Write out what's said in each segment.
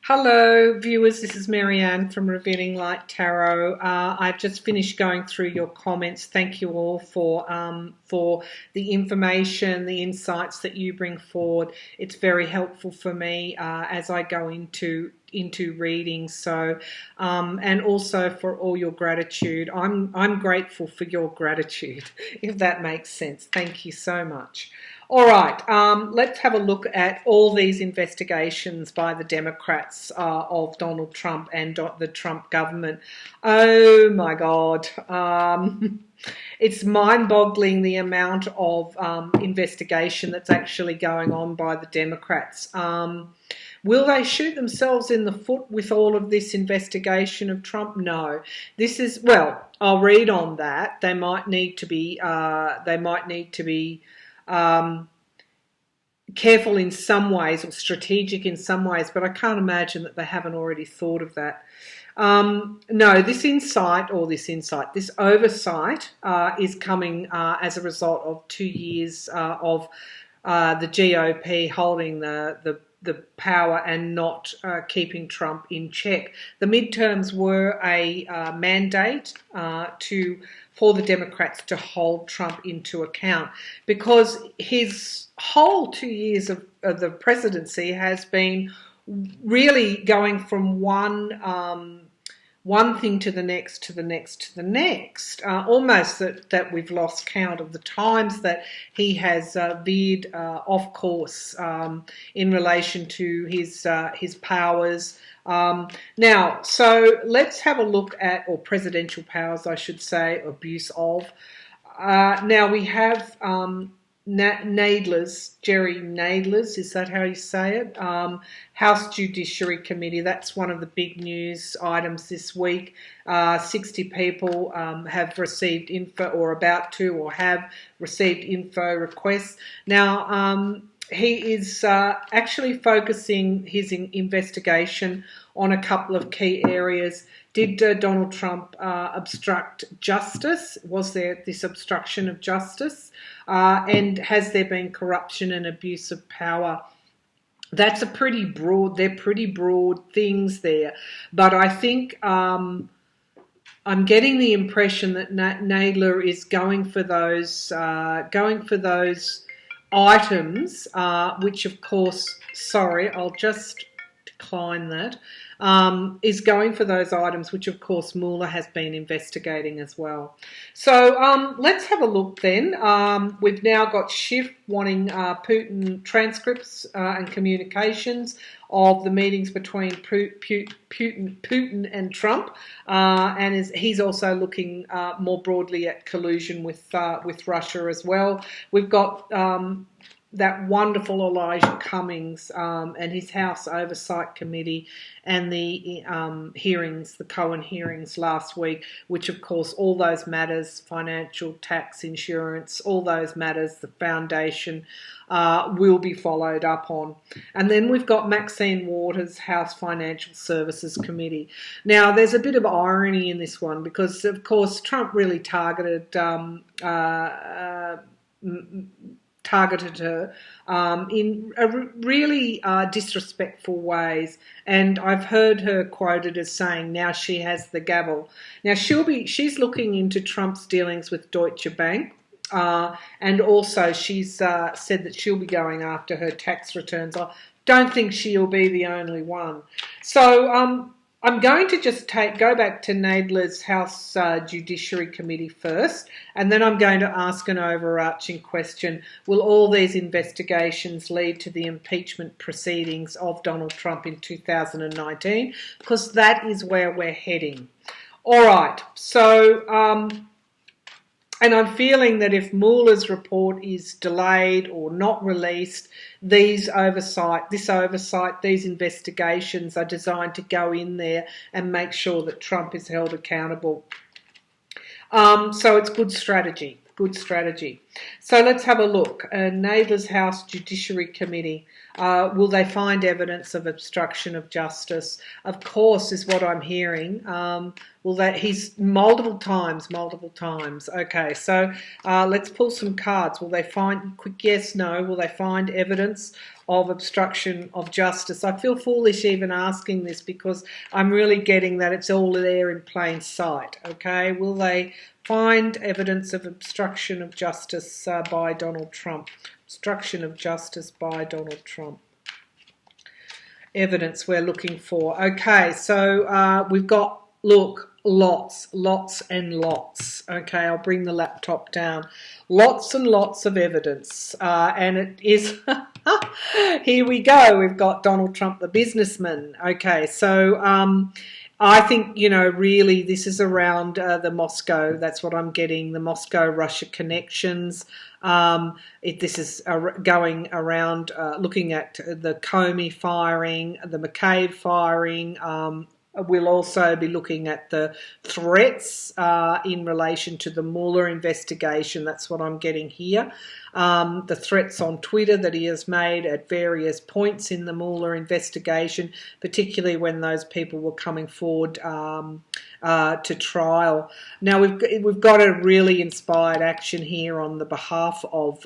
Hello, viewers. This is Marianne from Revealing Light Tarot. I've just finished going through your comments. Thank you all for the information, the insights that you bring forward. It's very helpful for me as I go into readings. So, and also for all your gratitude. I'm grateful for your gratitude, if that makes sense. Thank you so much. All right, let's have a look at all these investigations by the Democrats of Donald Trump and the Trump government. Oh my God. It's mind-boggling the amount of investigation that's actually going on by the Democrats. Will they shoot themselves in the foot with all of this investigation of Trump? No. This is, well, I'll read on that. They might need to be careful in some ways or strategic in some ways, but I can't imagine that they haven't already thought of that. No, this oversight is coming as a result of 2 years of the GOP holding the power and not keeping Trump in check. The midterms were a mandate for the Democrats to hold Trump into account, because his whole 2 years of the presidency has been really going from one thing to the next, to the next, to the next. Almost that we've lost count of the times that he has veered off course in relation to his powers. Now, so let's have a look at, or presidential powers, I should say, abuse of. Now we have Nadler's, Jerry Nadler's, is that how you say it? House Judiciary Committee, that's one of the big news items this week. 60 people have received info, or about to, or have received info requests. Now, he is actually focusing his investigation on a couple of key areas. Did Donald Trump obstruct justice? Was there this obstruction of justice? And has there been corruption and abuse of power? They're pretty broad things there. But I think I'm getting the impression that Nadler is going for those items, which of course, sorry, I'll just decline that, is going for those items which of course Mueller has been investigating as well. So let's have a look then. We've now got Schiff wanting Putin transcripts and communications of the meetings between Putin and Trump, and he's also looking more broadly at collusion with Russia as well. We've got that wonderful Elijah Cummings and his House Oversight Committee, and the hearings, the Cohen hearings last week, which of course all those matters, financial, tax, insurance, all those matters, the foundation, will be followed up on. And then we've got Maxine Waters' House Financial Services Committee. Now, there's a bit of irony in this one, because of course Trump really targeted her in really disrespectful ways, and I've heard her quoted as saying, now she has the gavel. Now she's looking into Trump's dealings with Deutsche Bank, and also she's said that she'll be going after her tax returns. I don't think she'll be the only one. So I'm going to just go back to Nadler's House Judiciary Committee first, and then I'm going to ask an overarching question. Will all these investigations lead to the impeachment proceedings of Donald Trump in 2019? Because that is where we're heading. All right, so and I'm feeling that if Mueller's report is delayed or not released, these investigations are designed to go in there and make sure that Trump is held accountable. So it's good strategy. So let's have a look. Nadler's House Judiciary Committee. Will they find evidence of obstruction of justice? Of course, is what I'm hearing. He's multiple times. Okay, so let's pull some cards. Will they find, quick yes, no, will they find evidence of obstruction of justice. I feel foolish even asking this because I'm really getting that it's all there in plain sight. Okay, will they find evidence of obstruction of justice by Donald Trump? Obstruction of justice by Donald Trump. Evidence we're looking for. Okay, so we've got, look, lots and lots. Okay, I'll bring the laptop down. Lots and lots of evidence. And it is, here we go. We've got Donald Trump, the businessman. Okay, so I think, really this is around the Moscow. That's what I'm getting, the Moscow-Russia connections. This is going around looking at the Comey firing, the McCabe firing. We'll also be looking at the threats in relation to the Mueller investigation. That's what I'm getting here. The threats on Twitter that he has made at various points in the Mueller investigation, particularly when those people were coming forward to trial. Now we've got a really inspired action here on the behalf of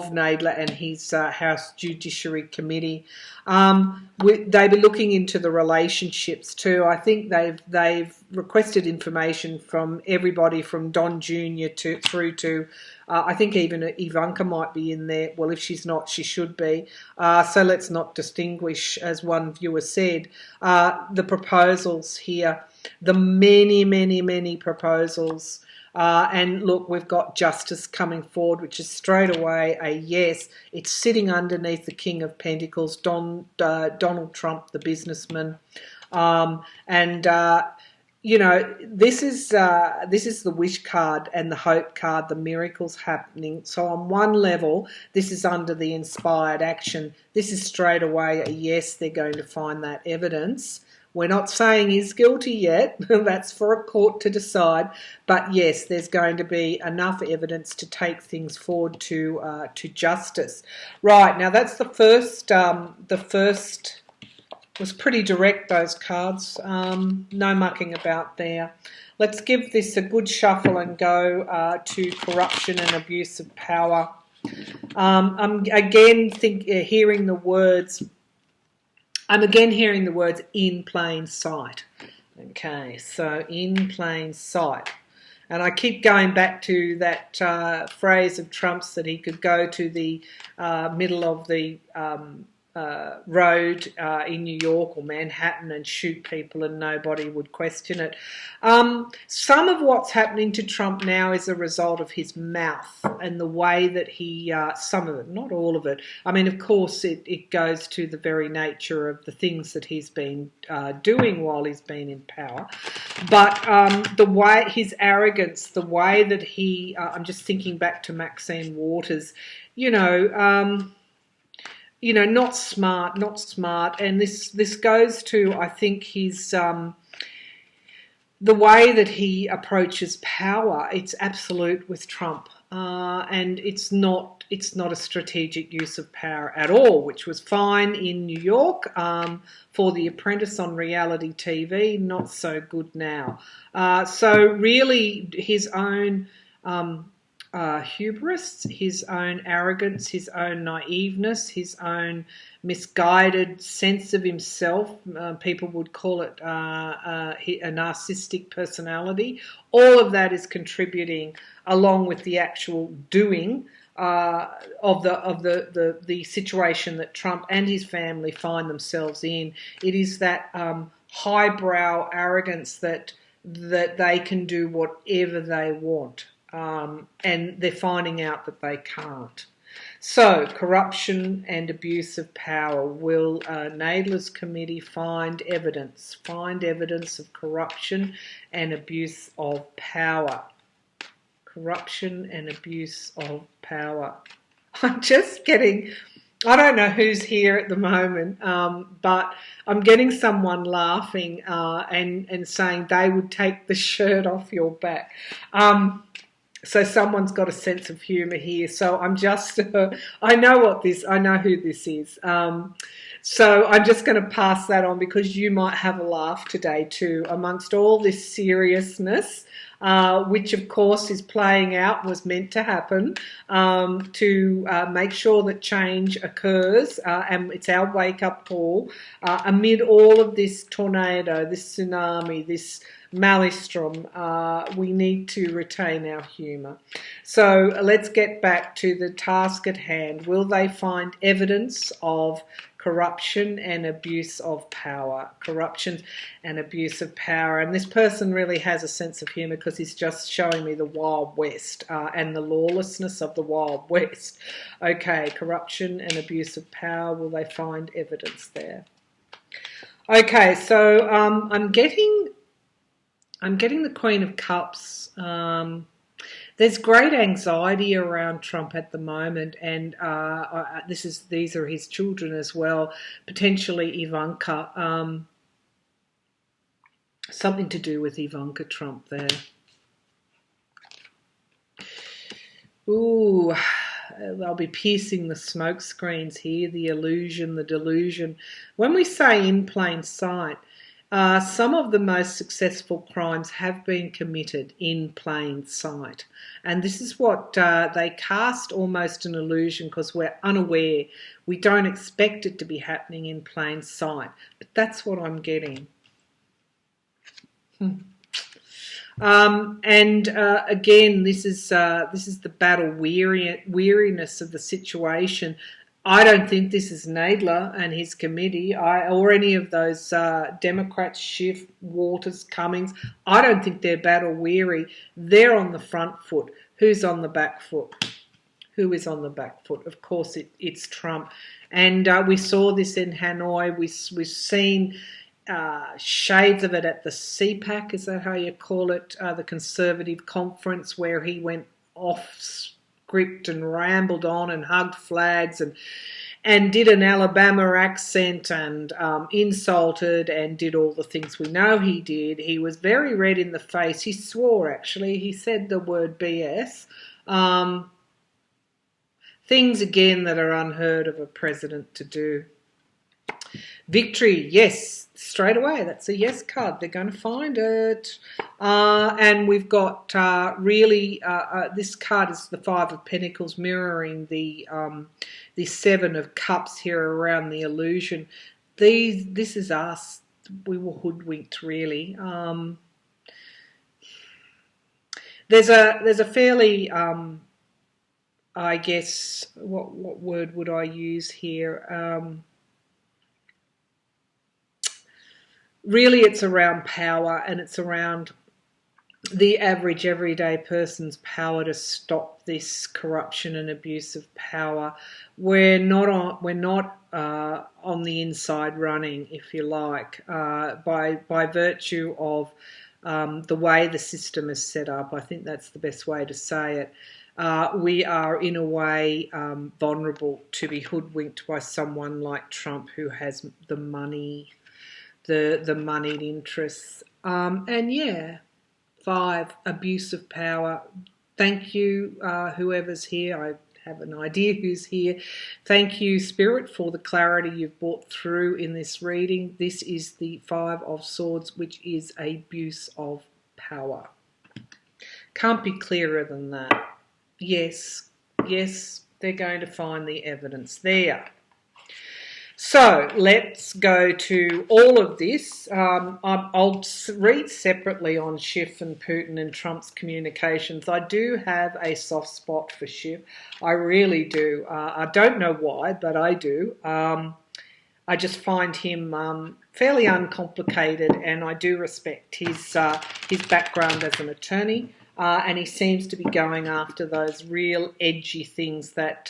Nadler and his House Judiciary Committee. They'll be looking into the relationships too. I think they've requested information from everybody from Don Jr. through to I think even Ivanka might be in there. Well, if she's not, she should be. So let's not distinguish, as one viewer said. The proposals here, the many proposals. And look, we've got justice coming forward, which is straight away a yes. It's sitting underneath the King of Pentacles, Donald Trump, the businessman. This is the wish card and the hope card, the miracles happening. So on one level, this is under the inspired action. This is straight away a yes, they're going to find that evidence. We're not saying he's guilty yet. That's for a court to decide. But yes, there's going to be enough evidence to take things forward to justice. Right, now that's the first. The first was pretty direct, those cards. No mucking about there. Let's give this a good shuffle and go to corruption and abuse of power. I'm again hearing the words. I'm again hearing the words in plain sight. Okay, so in plain sight. And I keep going back to that phrase of Trump's that he could go to the middle of the road in New York or Manhattan and shoot people and nobody would question it. Some of what's happening to Trump now is a result of his mouth and the way that he, some of it, not all of it. I mean, of course, it goes to the very nature of the things that he's been doing while he's been in power. But the way, his arrogance, the way that he, I'm just thinking back to Maxine Waters, not smart. And this goes to, I think, his the way that he approaches power. It's absolute with Trump, and it's not a strategic use of power at all, which was fine in New York for The Apprentice on reality TV. Not so good now. So really, his own hubris, his own arrogance, his own naiveness, his own misguided sense of himself. People would call it a narcissistic personality. All of that is contributing, along with the actual doing of the situation that Trump and his family find themselves in. It is that highbrow arrogance that they can do whatever they want. And they're finding out that they can't. So, corruption and abuse of power. Will Nadler's committee find evidence of corruption and abuse of power? Corruption and abuse of power. I'm just getting, I don't know who's here at the moment, but I'm getting someone laughing and saying they would take the shirt off your back. So someone's got a sense of humour here. So I'm just, I know who this is. So I'm just going to pass that on because you might have a laugh today too amongst all this seriousness. which of course is playing out, was meant to happen, to make sure that change occurs, and it's our wake-up call amid all of this tornado, this tsunami, this maelstrom. We need to retain our humour. So let's get back to the task at hand. Will they find evidence of corruption and abuse of power? Corruption and abuse of power. And this person really has a sense of humour, because he's just showing me the Wild West and the lawlessness of the Wild West. Okay, corruption and abuse of power. Will they find evidence there? Okay, so I'm getting the Queen of Cups. There's great anxiety around Trump at the moment, and these are his children as well, potentially Ivanka. Something to do with Ivanka Trump there. Ooh, they'll be piercing the smoke screens here, the illusion, the delusion. When we say in plain sight, some of the most successful crimes have been committed in plain sight. And this is what they cast almost an illusion, because we're unaware. We don't expect it to be happening in plain sight. But that's what I'm getting. Again, this is the battle weariness of the situation. I don't think this is Nadler and his committee, or any of those Democrats, Schiff, Waters, Cummings. I don't think they're battle weary. They're on the front foot. Who's on the back foot? Who is on the back foot? Of course, it's Trump. And we saw this in Hanoi. We've seen shades of it at the CPAC, is that how you call it? The Conservative Conference, where he went off script and rambled on and hugged flags and did an Alabama accent and insulted and did all the things we know he did. He was very red in the face. He swore, actually. He said the word BS. Things, again, that are unheard of a president to do. Victory, yes, straight away. That's a yes card. They're going to find it. And we've got this card is the Five of Pentacles, mirroring the Seven of Cups here around the illusion. This is us. We were hoodwinked, really. There's a fairly, I guess, what word would I use here? Really, it's around power, and it's around the average everyday person's power to stop this corruption and abuse of power. We're not on the inside running, if you like, by virtue of the way the system is set up. I think that's the best way to say it. We are, in a way, vulnerable to be hoodwinked by someone like Trump, who has the money, the moneyed interests. And yeah, 5, abuse of power. Thank you, whoever's here. I have an idea who's here. Thank you, Spirit, for the clarity you've brought through in this reading. This is the 5 of Swords, which is abuse of power. Can't be clearer than that. Yes, they're going to find the evidence there. So let's go to all of this. I'll read separately on Schiff and Putin and Trump's communications. I do have a soft spot for Schiff. I really do. I don't know why, but I do. I just find him fairly uncomplicated, and I do respect his background as an attorney. And he seems to be going after those real edgy things that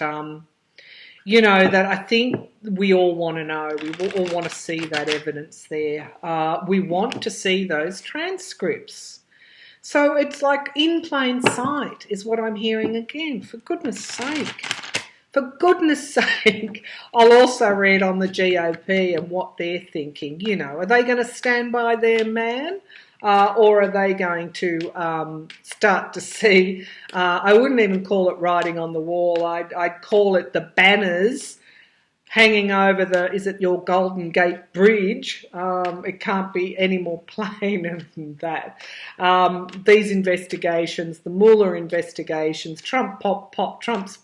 that I think we all want to know. We all want to see that evidence there. We want to see those transcripts. So it's like in plain sight is what I'm hearing again. For goodness sake. For goodness sake. I'll also read on the GOP and what they're thinking. Are they going to stand by their man? Or are they going to start to see, I wouldn't even call it writing on the wall, I'd call it the banners hanging over is it your Golden Gate Bridge? It can't be any more plain than that. These investigations, the Mueller investigations, Trump's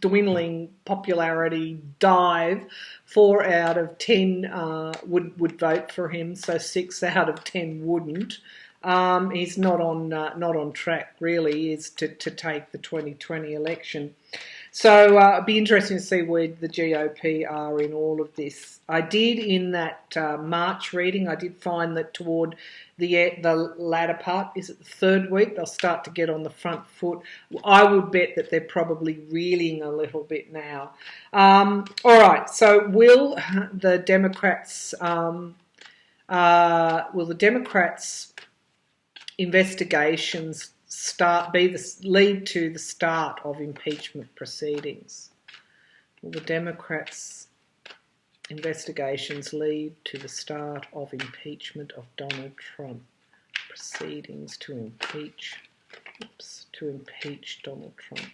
dwindling popularity dive. 4 out of 10 would vote for him, so 6 out of 10 wouldn't. He's not on track really, is to take the 2020 election. So it'd be interesting to see where the GOP are in all of this. I did, in that March reading, I did find that toward the latter part, is it the third week, they'll start to get on the front foot. I would bet that they're probably reeling a little bit now. All right, so will the Democrats investigations lead to the start of impeachment proceedings? Will the Democrats' investigations lead to the start of impeachment of Donald Trump? Proceedings to impeach Donald Trump.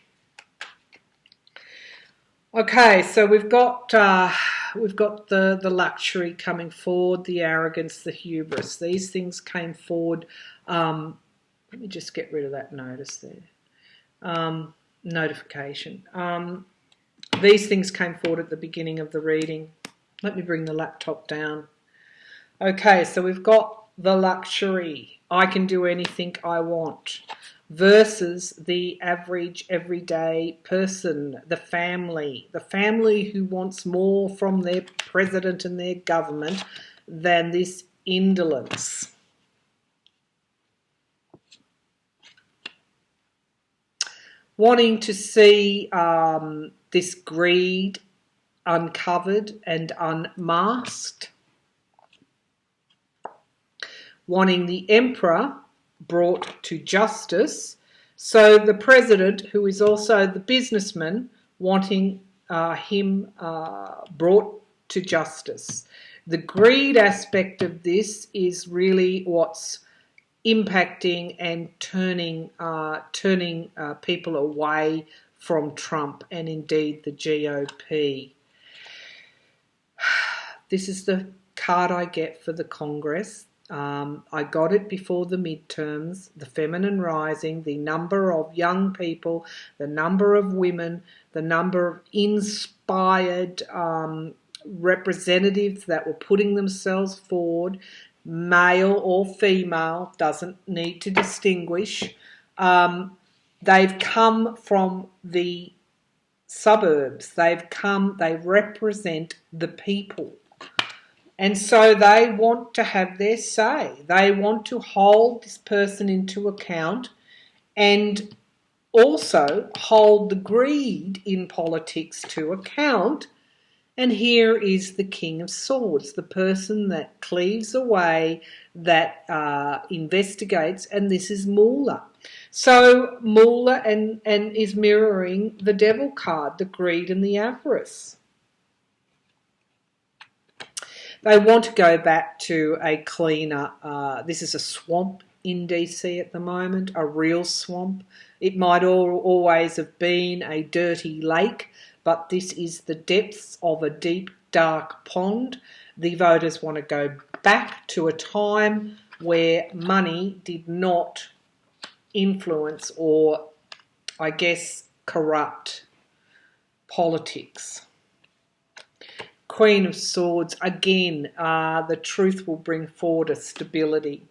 Okay, so we've got the luxury coming forward, the arrogance, the hubris. These things came forward. Let me just get rid of that notice there. Notification. These things came forward at the beginning of the reading. Let me bring the laptop down. Okay, so we've got the luxury. I can do anything I want. Versus the average everyday person, the family who wants more from their president and their government than this indolence. Wanting to see this greed uncovered and unmasked. Wanting the emperor brought to justice. So the president, who is also the businessman, wanting him brought to justice. The greed aspect of this is really what's impacting and turning people away from Trump and indeed the GOP. This is the card I get for the Congress. I got it before the midterms, the feminine rising, the number of young people, the number of women, the number of inspired representatives that were putting themselves forward, male or female, doesn't need to distinguish. They've come from the suburbs. They represent the people. And so they want to have their say. They want to hold this person into account and also hold the greed in politics to account. And here is the King of Swords, the person that cleaves away, that investigates, and this is Mueller. So Mueller and is mirroring the devil card, the greed and the avarice. They want to go back to a cleaner, this is a swamp in DC at the moment, a real swamp. It might always have been a dirty lake, but this is the depths of a deep, dark pond. The voters want to go back to a time where money did not influence or, I guess, corrupt politics. Queen of Swords, again, the truth will bring forward a stability.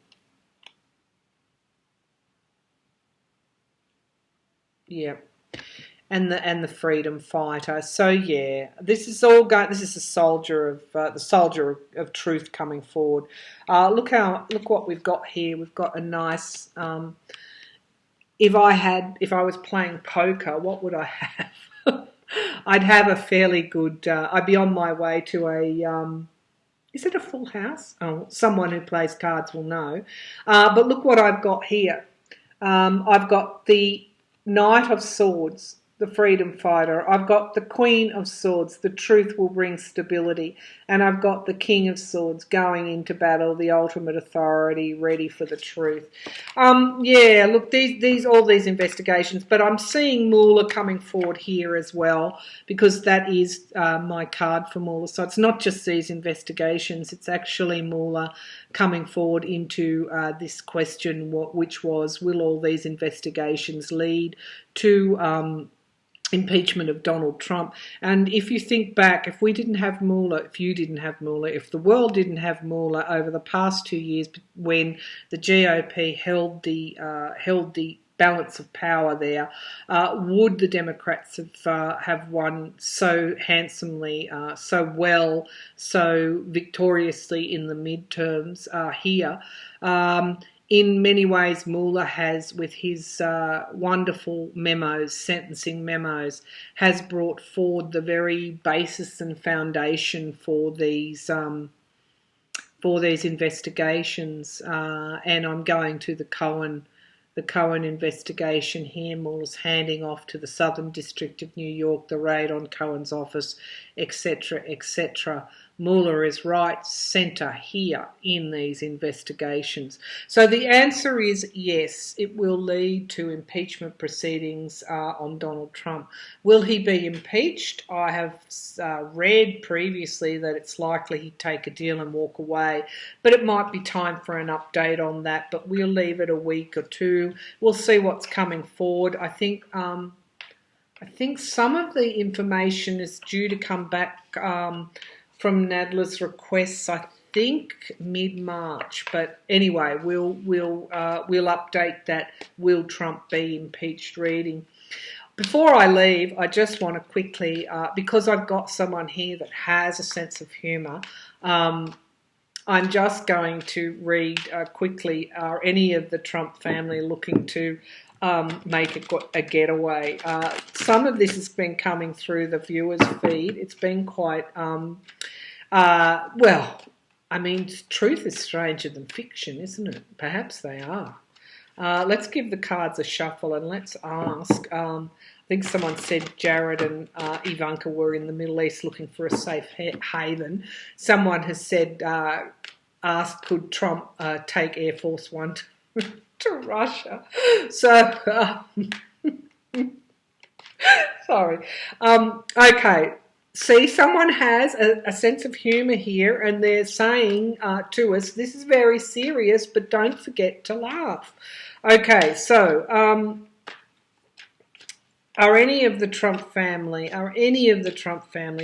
Yeah, and the freedom fighter. So yeah, this is all going. This is the soldier of truth coming forward. Look what we've got here. We've got a nice. If I was playing poker, what would I have? I'd have a fairly good. I'd be on my way to a. Is it a full house? Oh, someone who plays cards will know. But look what I've got here. I've got the Knight of Swords the freedom fighter. I've got the Queen of Swords, the truth will bring stability. And I've got the King of Swords, going into battle, the ultimate authority, ready for the truth. Yeah, look, all these investigations, but I'm seeing Mueller coming forward here as well, because that is my card for Mueller. So it's not just these investigations, it's actually Mueller coming forward into this question, which was, will all these investigations lead to impeachment of Donald Trump? And if you think back, if we didn't have Mueller, if you didn't have Mueller, if the world didn't have Mueller over the past 2 years, when the GOP held the balance of power there, would the Democrats have won so handsomely, so well, so victoriously in the midterms here? In many ways, Mueller has, with his wonderful memos, sentencing memos, has brought forward the very basis and foundation for these investigations. And I'm going to the Cohen investigation here. Mueller's handing off to the Southern District of New York the raid on Cohen's office, etc., etc. Mueller is right centre here in these investigations. So the answer is yes, it will lead to impeachment proceedings on Donald Trump. Will he be impeached? I have read previously that it's likely he'd take a deal and walk away, but it might be time for an update on that, but we'll leave it a week or two. We'll see what's coming forward. I think some of the information is due to come back from Nadler's requests, I think mid-March. But anyway, we'll update that will Trump be impeached reading. Before I leave, I just want to quickly, because I've got someone here that has a sense of humour, I'm just going to read quickly, are any of the Trump family looking to make a getaway? Some of this has been coming through the viewers' feed. It's been quite, well, I mean, truth is stranger than fiction, isn't it? Perhaps they are. Let's give the cards a shuffle and let's ask. I think someone said Jared and Ivanka were in the Middle East looking for a safe haven. Someone has said, asked, could Trump take Air Force One to Russia? So, sorry. Okay. See, someone has a sense of humour here, and they're saying to us, this is very serious, but don't forget to laugh. Okay, so are any of the Trump family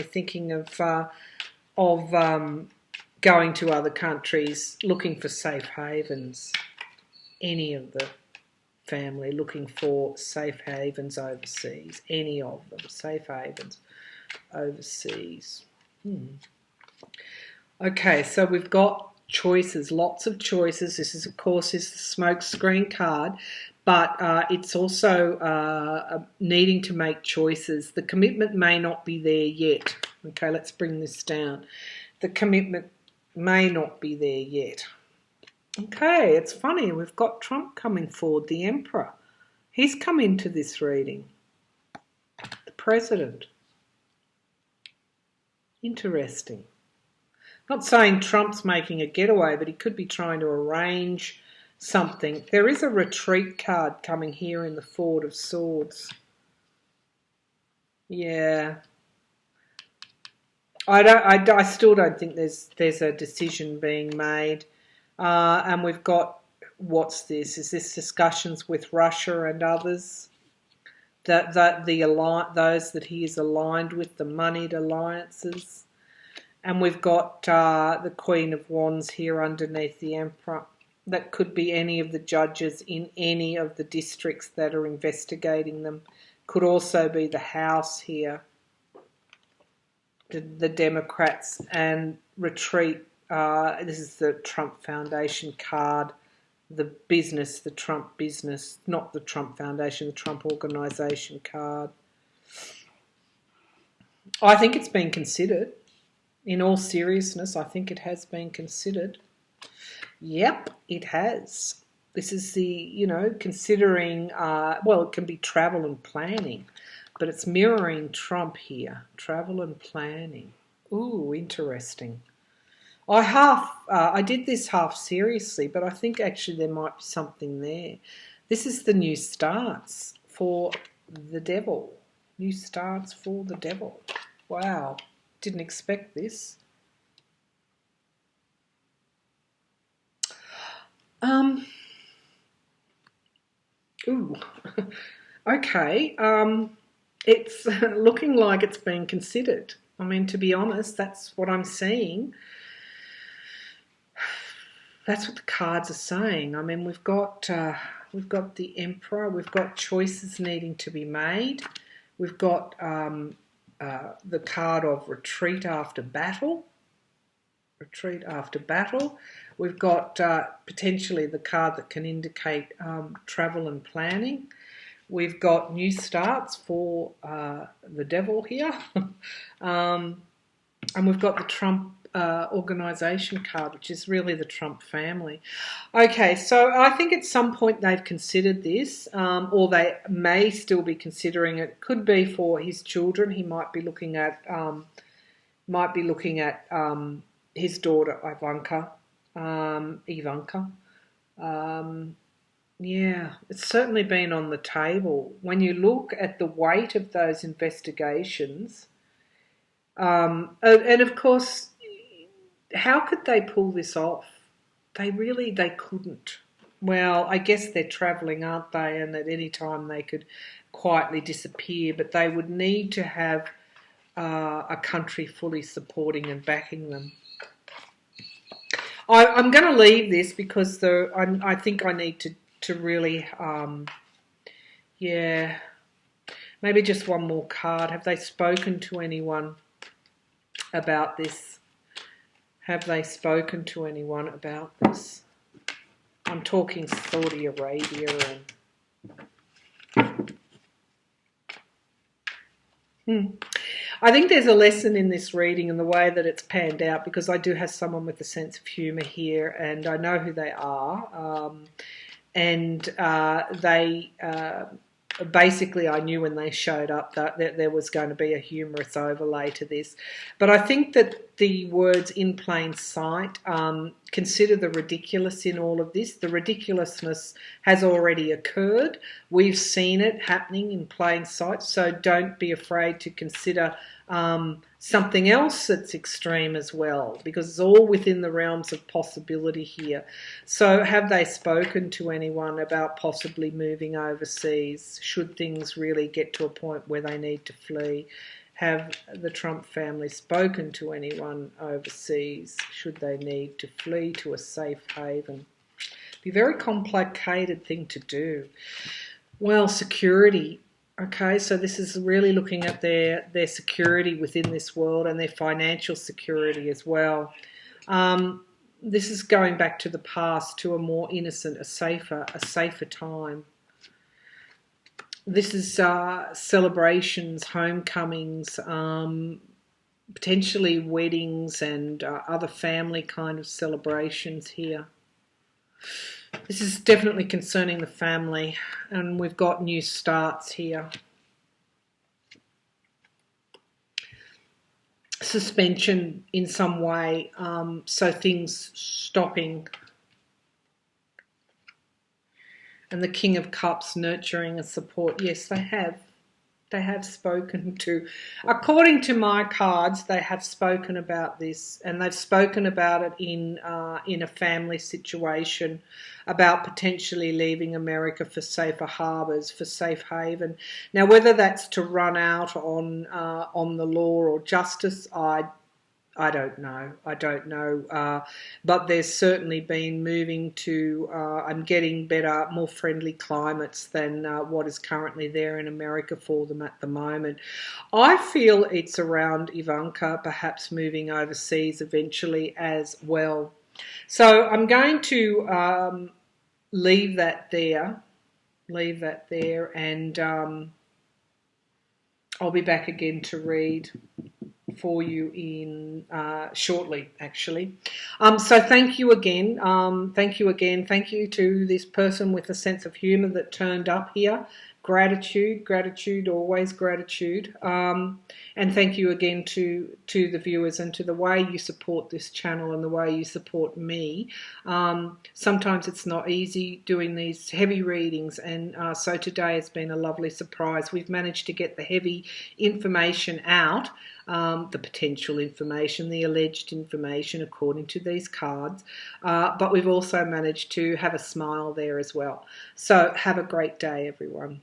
thinking of going to other countries, looking for safe havens? Any of the family looking for safe havens overseas? Any of them, safe havens overseas? Okay, so we've got choices, lots of choices. This is, of course, is the smoke screen card, but it's also needing to make choices. The commitment may not be there yet. Okay, let's bring this down. The commitment may not be there yet. Okay, it's funny. We've got Trump coming forward, the Emperor. He's come into this reading. The President. Interesting. Not saying Trump's making a getaway, but he could be trying to arrange something. There is a retreat card coming here in the Four of Swords. Yeah. I still don't think there's a decision being made. And we've got, what's this? Is this discussions with Russia and others? Those that he is aligned with, the moneyed alliances. And we've got the Queen of Wands here underneath the Emperor. That could be any of the judges in any of the districts that are investigating them. Could also be the House here. The Democrats and retreat. This is the Trump Foundation card. The business, the Trump business, not the Trump Foundation, the Trump Organisation card. I think it's been considered. In all seriousness, I think it has been considered. Yep, it has. This is the, considering, well, it can be travel and planning. but it's mirroring Trump here. Travel and planning. Ooh, interesting. I did this half seriously, but I think actually there might be something there. This is the new starts for the devil. New starts for the devil. Wow, didn't expect this. Ooh, okay. It's looking like it's being considered. I mean, to be honest, that's what I'm seeing. That's what the cards are saying. I mean, we've got the Emperor. We've got choices needing to be made. We've got the card of retreat after battle. Retreat after battle. We've got potentially the card that can indicate travel and planning. We've got new starts for the devil here. And we've got the Trump organisation card, which is really the Trump family. Okay, so I think at some point they've considered this, or they may still be considering it. It could be for his children. He might be looking at his daughter Ivanka. Yeah, it's certainly been on the table. When you look at the weight of those investigations, and of course, how could they pull this off? They couldn't. Well, I guess they're travelling, aren't they? And at any time they could quietly disappear, but they would need to have a country fully supporting and backing them. I'm going to leave this because I think I need to really, maybe just one more card. Have they spoken to anyone about this? Have they spoken to anyone about this? I'm talking Saudi Arabia and... I think there's a lesson in this reading and the way that it's panned out, because I do have someone with a sense of humour here and I know who they are. They basically, I knew when they showed up that there was going to be a humorous overlay to this. But I think that the words "in plain sight" consider the ridiculous in all of this. The ridiculousness has already occurred. We've seen it happening in plain sight, so don't be afraid to consider something else that's extreme as well, because it's all within the realms of possibility here. So have they spoken to anyone about possibly moving overseas should things really get to a point where they need to flee? Have the Trump family spoken to anyone overseas should they need to flee to a safe haven? Be a very complicated thing to do. Well, security. Okay, so this is really looking at their security within this world and their financial security as well. This is going back to the past, to a more innocent, a safer time. This is celebrations, homecomings, potentially weddings and other family kind of celebrations here. This is definitely concerning the family, and we've got new starts here. Suspension in some way, so things stopping. And the King of Cups, nurturing and support. Yes, they have. They have spoken to, according to my cards, they have spoken about this, and they've spoken about it in a family situation, about potentially leaving America for safer harbours, for safe haven. Now, whether that's to run out on the law or justice, I don't know. But there's certainly been moving to and getting better, more friendly climates than what is currently there in America for them at the moment. I feel it's around Ivanka perhaps moving overseas eventually as well. So I'm going to leave that there, and I'll be back again to read for you in shortly, actually. So thank you again. Thank you to this person with a sense of humour that turned up here. gratitude, always gratitude. And thank you again to the viewers and to the way you support this channel and the way you support me. Sometimes it's not easy doing these heavy readings, and so today has been a lovely surprise. We've managed to get the heavy information out, the potential information, the alleged information according to these cards, but we've also managed to have a smile there as well. So have a great day, everyone.